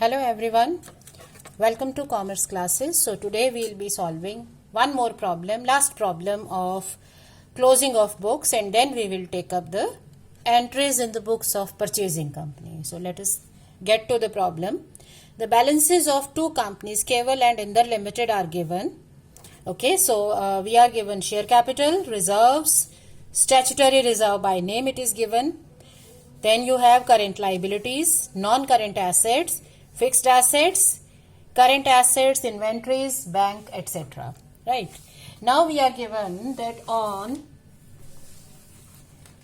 Hello everyone, welcome to commerce classes. So today we will be solving one more problem, last problem of closing of books, and then we will take up the entries in the books of purchasing company. So let us get to the problem. The balances of two companies, Keval and Indar Limited, are given. Okay, so we are given share capital, reserves, statutory reserve by name it is given. Then you have current liabilities, non-current assets, fixed assets, current assets, inventories, bank, etc. Right. Now we are given that on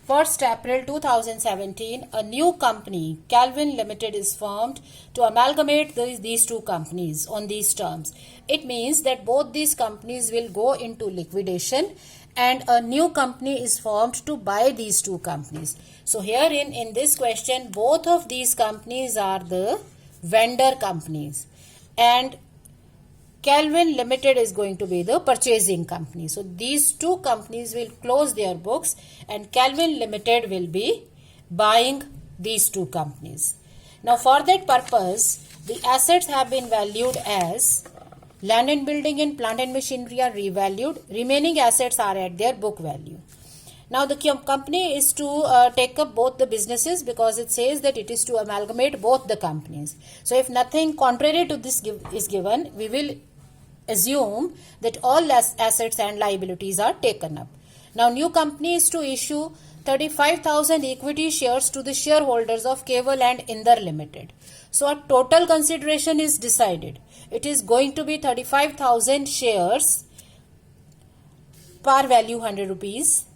1st April 2017, a new company, Calvin Limited, is formed to amalgamate these two companies on these terms. It means that both these companies will go into liquidation and a new company is formed to buy these two companies. So here in this question, both of these companies are the vendor companies and Calvin Limited is going to be the purchasing company. So these two companies will close their books and Calvin Limited will be buying these two companies. Now for that purpose, the assets have been valued as land and building and plant and machinery are revalued. Remaining assets are at their book value. Now the company is to take up both the businesses because it says that it is to amalgamate both the companies. So if nothing contrary to this is given, we will assume that all assets and liabilities are taken up. Now new company is to issue 35,000 equity shares to the shareholders of Keval and Indar Limited. So a total consideration is decided. It is going to be 35,000 shares, par value 100 rupees.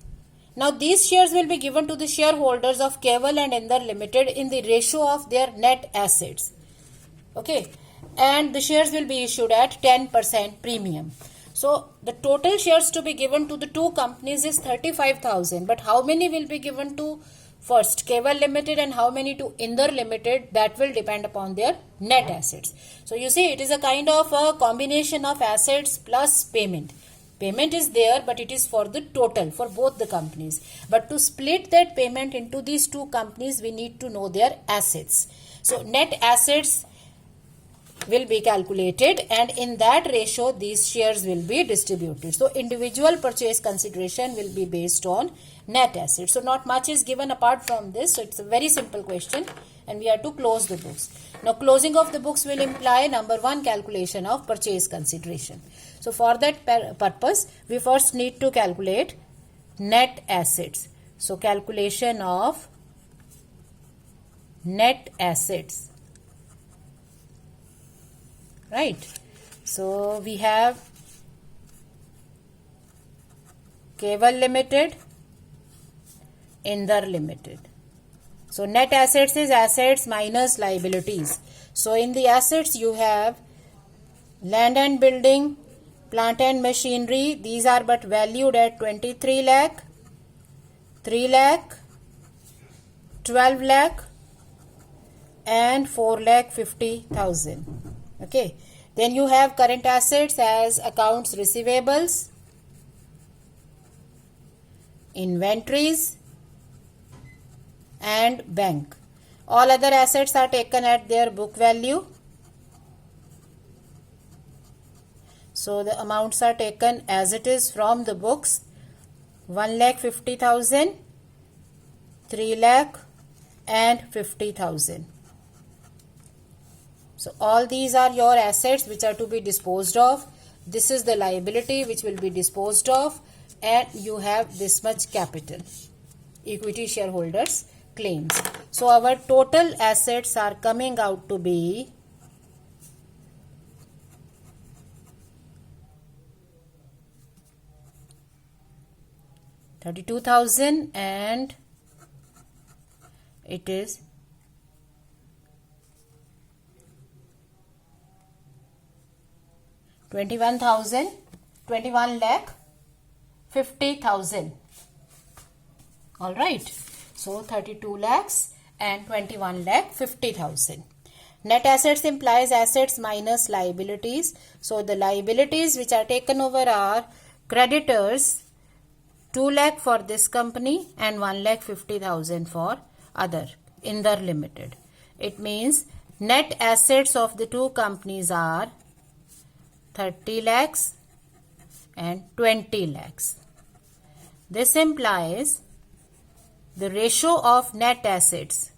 Now these shares will be given to the shareholders of Keval and Indar Limited in the ratio of their net assets. Okay, and the shares will be issued at 10% premium. So the total shares to be given to the two companies is 35,000. But how many will be given to first Keval Limited and how many to Indar Limited? That will depend upon their net assets. So you see, it is a kind of a combination of assets plus payment. Payment is there, but it is for the total for both the companies. But to split that payment into these two companies, we need to know their assets. So net assets will be calculated and in that ratio these shares will be distributed. So individual purchase consideration will be based on net assets. So not much is given apart from this. So it's a very simple question and we have to close the books. Now closing of the books will imply number one, calculation of purchase consideration. So for that purpose we first need to calculate net assets. So calculation of net assets. Right. So we have Keval Limited, Indar Limited. So net assets is assets minus liabilities. So in the assets you have land and building, plant and machinery. These are but valued at 23 lakh, 3 lakh, 12 lakh and 4 lakh 50,000. Okay, then you have current assets as accounts receivables, inventories and bank. All other assets are taken at their book value. So the amounts are taken as it is from the books: 1,50,000, 3 lakh and 50,000. So all these are your assets which are to be disposed of. This is the liability which will be disposed of and you have this much capital, equity shareholders claims. So our total assets are coming out to be 32,000 and it is 21 lakh 50,000. All right. So 32 lakhs and 21 lakh 50,000. Net assets implies assets minus liabilities. So the liabilities which are taken over are creditors 2 lakh for this company and 1,50,000 for other Indar Limited. It means net assets of the two companies are 30 lakhs and 20 lakhs. This implies the ratio of net assets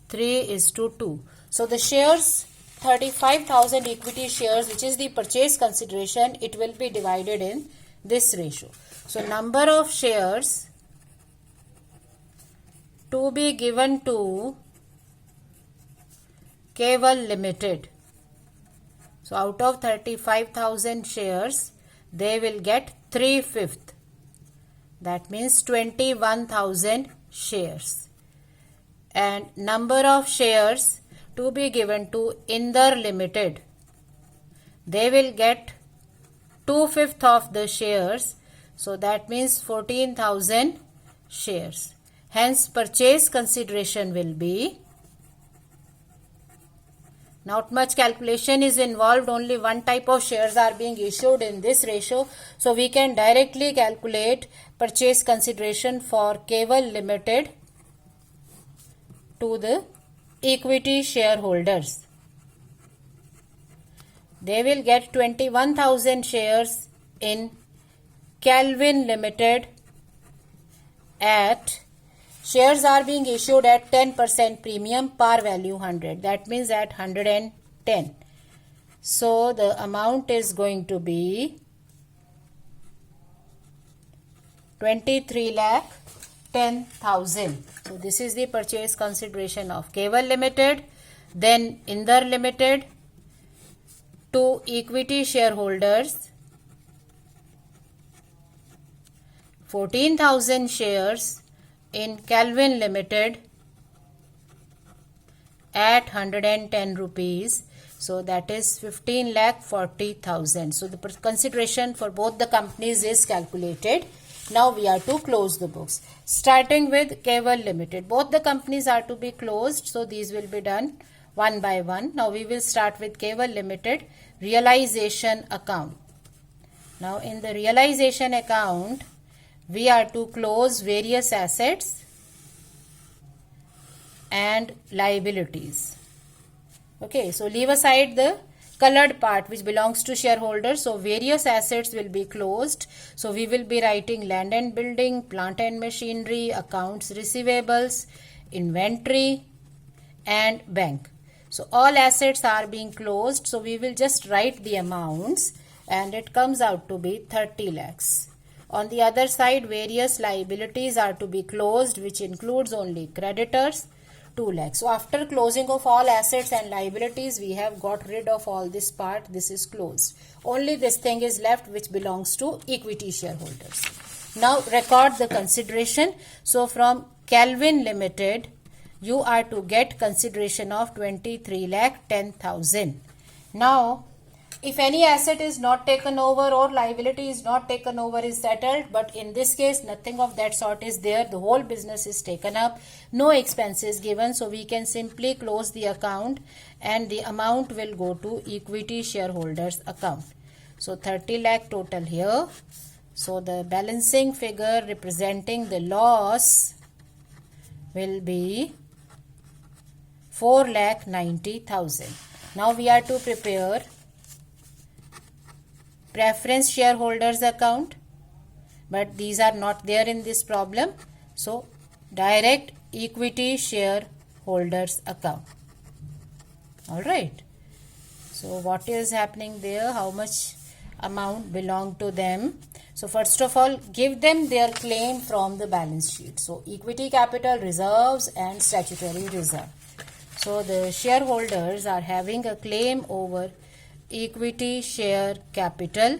3:2. So the shares 35,000 equity shares, which is the purchase consideration, it will be divided in this ratio. So number of shares to be given to Keval Limited. So out of 35,000 shares, they will get 3/5. That means 21,000 shares. And number of shares to be given to Indar Limited, they will get 2/5 of the shares. So that means 14,000 shares. Hence purchase consideration will be, not much calculation is involved, only one type of shares are being issued in this ratio. So we can directly calculate purchase consideration for Keval Limited to the equity shareholders. They will get 21,000 shares in Calvin Limited at, shares are being issued at 10% premium, par value 100. That means at 110. So the amount is going to be 23,10,000. So this is the purchase consideration of Keval Limited. Then Indar Limited to equity shareholders, 14,000 shares in Calvin Limited at 110 rupees. So that is 15,40,000. So the consideration for both the companies is calculated. Now we are to close the books. Starting with Keval Limited. Both the companies are to be closed. So these will be done one by one. Now we will start with Keval Limited realization account. Now in the realization account, we are to close various assets and liabilities. Okay, so leave aside the colored part which belongs to shareholders. So various assets will be closed. So we will be writing land and building, plant and machinery, accounts receivables, inventory and bank. So all assets are being closed. So we will just write the amounts and it comes out to be 30 lakhs. On the other side, various liabilities are to be closed, which includes only creditors, 2 lakhs. So after closing of all assets and liabilities, we have got rid of all this part. This is closed. Only this thing is left which belongs to equity shareholders. Now record the consideration. So from Calvin Limited, you are to get consideration of 23,10,000. Now, if any asset is not taken over or liability is not taken over, is settled, but in this case nothing of that sort is there. The whole business is taken up, no expenses given, so we can simply close the account and the amount will go to equity shareholders account. So 30 lakh total here. So the balancing figure representing the loss will be 4,90,000. Now we are to prepare preference shareholders account, but these are not there in this problem. So direct equity shareholders account. All right. So what is happening there? How much amount belong to them? So first of all, give them their claim from the balance sheet. So equity capital, reserves and statutory reserve. So the shareholders are having a claim over equity share capital.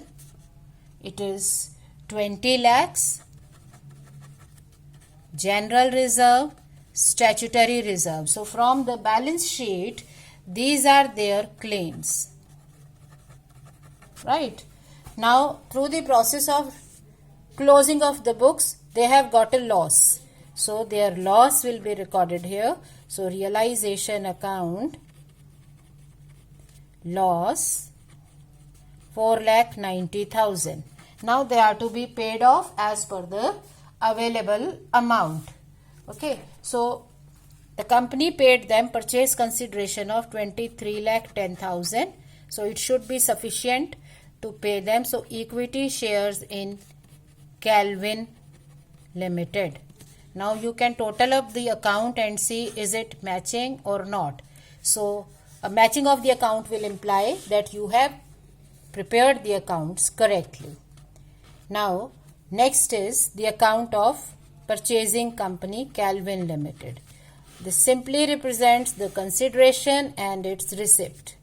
It is 20 lakhs. General reserve, statutory reserve. So from the balance sheet, these are their claims. Right. Now through the process of closing of the books, they have got a loss. So their loss will be recorded here. So realization account, loss 4,90,000. Now they are to be paid off as per the available amount. Okay, so the company paid them purchase consideration of 23,10,000. So it should be sufficient to pay them. So equity shares in Calvin Limited. Now you can total up the account and see is it matching or not. So a matching of the account will imply that you have prepared the accounts correctly. Now next is the account of purchasing company Calvin Limited. This simply represents the consideration and its receipt.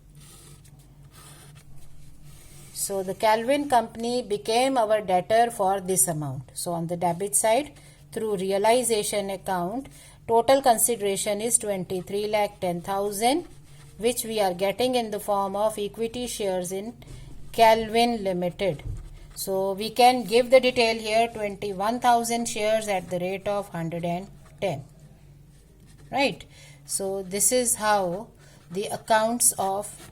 So the Calvin company became our debtor for this amount. So on the debit side, through realization account, total consideration is 23,10,000, which we are getting in the form of equity shares in Calvin Limited. So we can give the detail here, 21,000 shares at the rate of 110. Right. So this is how the accounts of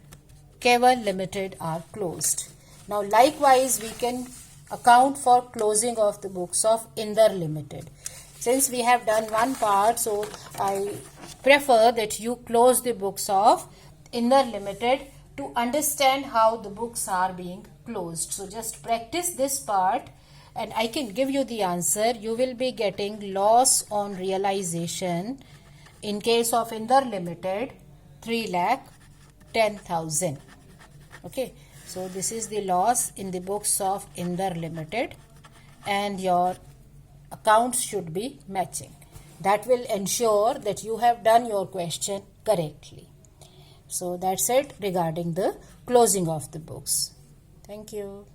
Calvin Limited are closed. Now likewise we can account for closing of the books of Inder Limited. Since we have done one part, so I prefer that you close the books of Inder Limited to understand how the books are being closed. So just practice this part and I can give you the answer. You will be getting loss on realization in case of Inder Limited 3,10,000. Okay, so this is the loss in the books of Inder Limited and your accounts should be matching. That will ensure that you have done your question correctly. So that's it regarding the closing of the books. Thank you.